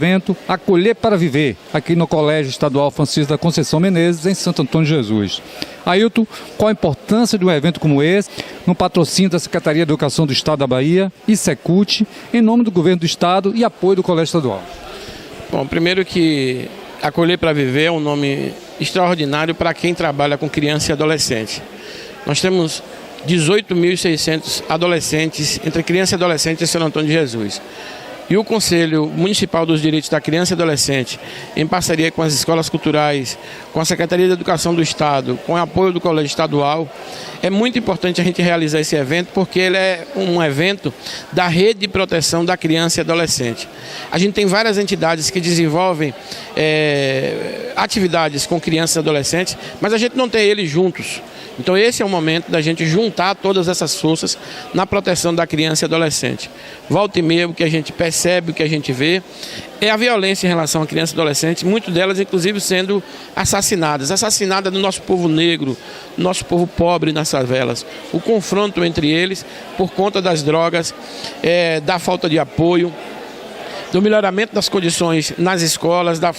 evento Acolher para Viver, aqui no Colégio Estadual Francisco da Conceição Menezes, em Santo Antônio de Jesus. Ailton, qual a importância de um evento como esse, no patrocínio da Secretaria de Educação do Estado da Bahia e Secult, em nome do Governo do Estado e apoio do Colégio Estadual? Bom, primeiro que Acolher para Viver é um nome extraordinário para quem trabalha com criança e adolescente. Nós temos 18.600 adolescentes, entre criança e adolescente em Santo Antônio de Jesus. E o Conselho Municipal dos Direitos da Criança e Adolescente, em parceria com as escolas culturais, com a Secretaria de Educação do Estado, com o apoio do Colégio Estadual, é muito importante a gente realizar esse evento, porque ele é um evento da Rede de Proteção da Criança e Adolescente. A gente tem várias entidades que desenvolvem atividades com crianças e adolescentes, mas a gente não tem eles juntos. Então esse é o momento da gente juntar todas essas forças na proteção da criança e adolescente. Volta e meia, o que a gente percebe, o que a gente vê, é a violência em relação à criança e adolescente, muitas delas inclusive sendo assassinadas no nosso povo negro, no nosso povo pobre nas favelas. O confronto entre eles por conta das drogas, da falta de apoio, do melhoramento das condições nas escolas, da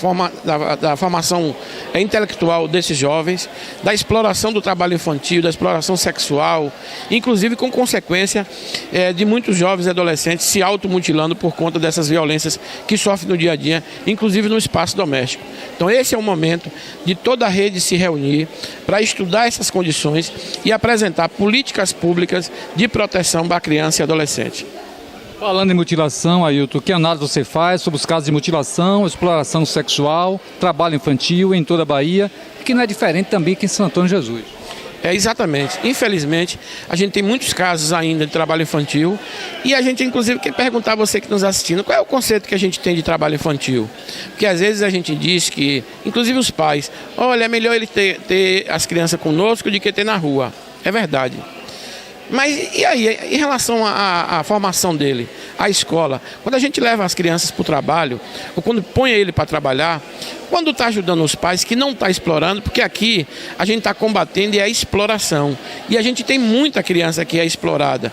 formação intelectual desses jovens, da exploração do trabalho infantil, da exploração sexual, inclusive com consequência de muitos jovens e adolescentes se automutilando por conta dessas violências que sofrem no dia a dia, inclusive no espaço doméstico. Então esse é o momento de toda a rede se reunir para estudar essas condições e apresentar políticas públicas de proteção para a criança e adolescente. Falando em mutilação, Ailton, que análise você faz sobre os casos de mutilação, exploração sexual, trabalho infantil em toda a Bahia, que não é diferente também aqui em Santo Antônio de Jesus? Exatamente. Infelizmente, a gente tem muitos casos ainda de trabalho infantil e a gente, inclusive, quer perguntar a você que nos está assistindo, qual é o conceito que a gente tem de trabalho infantil? Porque às vezes a gente diz que, inclusive os pais, olha, é melhor ele ter as crianças conosco do que ter na rua. É verdade. Mas e aí, em relação à formação dele, à escola, quando a gente leva as crianças para o trabalho, ou quando põe ele para trabalhar, quando está ajudando os pais que não está explorando, porque aqui a gente está combatendo a exploração. E a gente tem muita criança que é explorada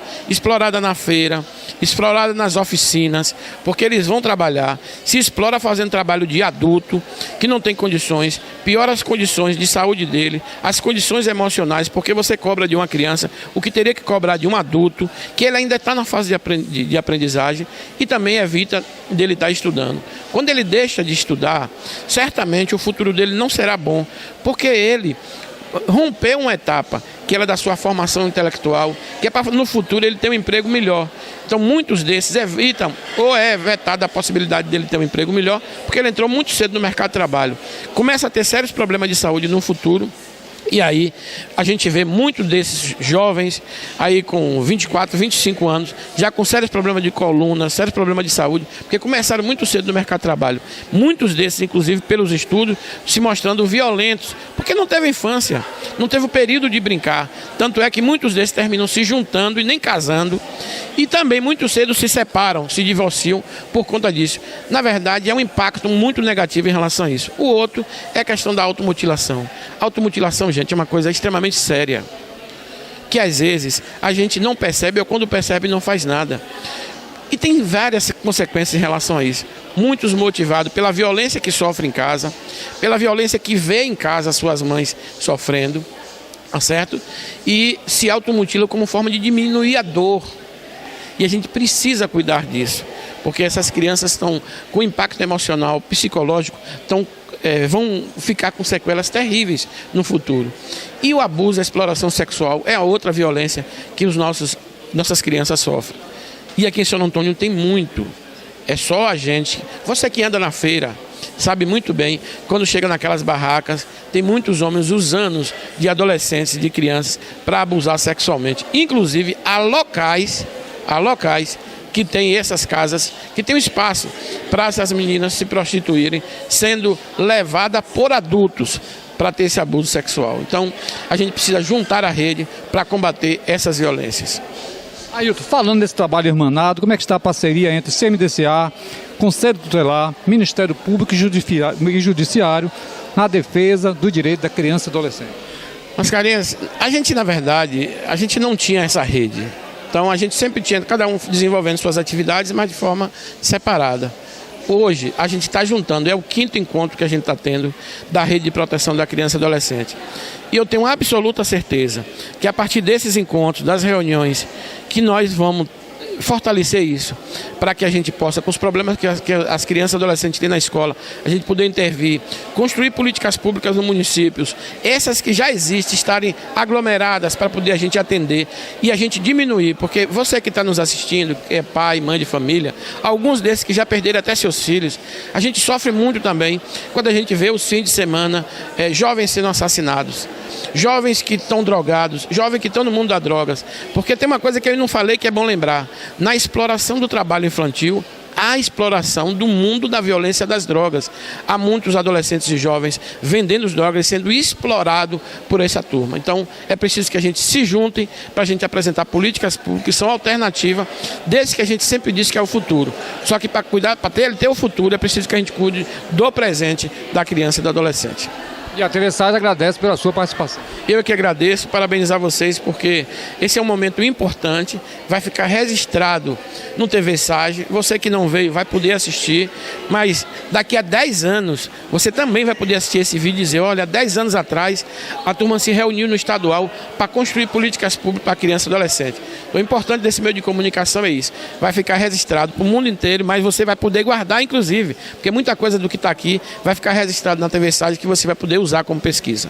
na feira, explorada nas oficinas, porque eles vão trabalhar, se explora fazendo trabalho de adulto, que não tem condições, piora as condições de saúde dele, as condições emocionais, porque você cobra de uma criança o que teria que cobrar de um adulto, que ele ainda está na fase de aprendizagem e também evita dele estar estudando. Quando ele deixa de estudar, certamente o futuro dele não será bom, porque ele rompeu uma etapa que era da sua formação intelectual, que é para no futuro ele ter um emprego melhor. Então muitos desses evitam ou é vetada a possibilidade dele ter um emprego melhor, porque ele entrou muito cedo no mercado de trabalho. Começa a ter sérios problemas de saúde no futuro. E aí a gente vê muitos desses jovens aí com 24, 25 anos, já com sérios problemas de coluna, sérios problemas de saúde, porque começaram muito cedo no mercado de trabalho. Muitos desses, inclusive pelos estudos, se mostrando violentos, porque não teve infância, não teve o período de brincar. Tanto é que muitos desses terminam se juntando e nem casando, e também muito cedo se separam, se divorciam por conta disso. Na verdade, é um impacto muito negativo em relação a isso. O outro é a questão da automutilação. Automutilação, gente, é uma coisa extremamente séria, que às vezes a gente não percebe ou quando percebe não faz nada. E tem várias consequências em relação a isso. Muitos motivados pela violência que sofrem em casa, pela violência que vê em casa suas mães sofrendo, tá certo? E se automutilam como forma de diminuir a dor. E a gente precisa cuidar disso, porque essas crianças estão com impacto emocional, psicológico, vão ficar com sequelas terríveis no futuro. E o abuso, a exploração sexual é a outra violência que nossas crianças sofrem. E aqui em Santo Antônio tem muito. É só a gente. Você que anda na feira sabe muito bem, quando chega naquelas barracas, tem muitos homens usando de adolescentes, de crianças, para abusar sexualmente. Inclusive, há locais que tem essas casas, que tem um espaço para essas meninas se prostituírem, sendo levadas por adultos para ter esse abuso sexual. Então, a gente precisa juntar a rede para combater essas violências. Ailton, falando desse trabalho irmanado, como é que está a parceria entre CMDCA, Conselho Tutelar, Ministério Público e Judiciário na defesa do direito da criança e adolescente? Mas, carinhas, a gente, na verdade, a gente não tinha essa rede. Então a gente sempre tinha, cada um desenvolvendo suas atividades, mas de forma separada. Hoje, a gente está juntando, é o 5º encontro que a gente está tendo da Rede de Proteção da Criança e Adolescente. E eu tenho absoluta certeza que a partir desses encontros, das reuniões, que nós vamos fortalecer isso, para que a gente possa, com os problemas que as crianças e adolescentes têm na escola, a gente poder intervir, construir políticas públicas nos municípios, essas que já existem, estarem aglomeradas para poder a gente atender e a gente diminuir, porque você que está nos assistindo, que é pai, mãe de família, alguns desses que já perderam até seus filhos, a gente sofre muito também quando a gente vê os fins de semana jovens sendo assassinados. Jovens que estão drogados, jovens que estão no mundo das drogas. Porque tem uma coisa que eu não falei que é bom lembrar. Na exploração do trabalho infantil, há exploração do mundo da violência das drogas. Há muitos adolescentes e jovens vendendo as drogas, sendo explorados por essa turma. Então, é preciso que a gente se junte para a gente apresentar políticas públicas que são alternativas desse que a gente sempre diz que é o futuro. Só que para cuidar, para ter o futuro, é preciso que a gente cuide do presente da criança e do adolescente. E a Teressade agradece pela sua participação. Eu que agradeço, parabenizar vocês, porque esse é um momento importante, vai ficar registrado no TV Sage. Você que não veio vai poder assistir, mas daqui a 10 anos você também vai poder assistir esse vídeo e dizer, olha, 10 anos atrás a turma se reuniu no estadual para construir políticas públicas para criança e adolescente. O importante desse meio de comunicação é isso, vai ficar registrado para o mundo inteiro, mas você vai poder guardar inclusive, porque muita coisa do que está aqui vai ficar registrado na TV Sage que você vai poder usar como pesquisa.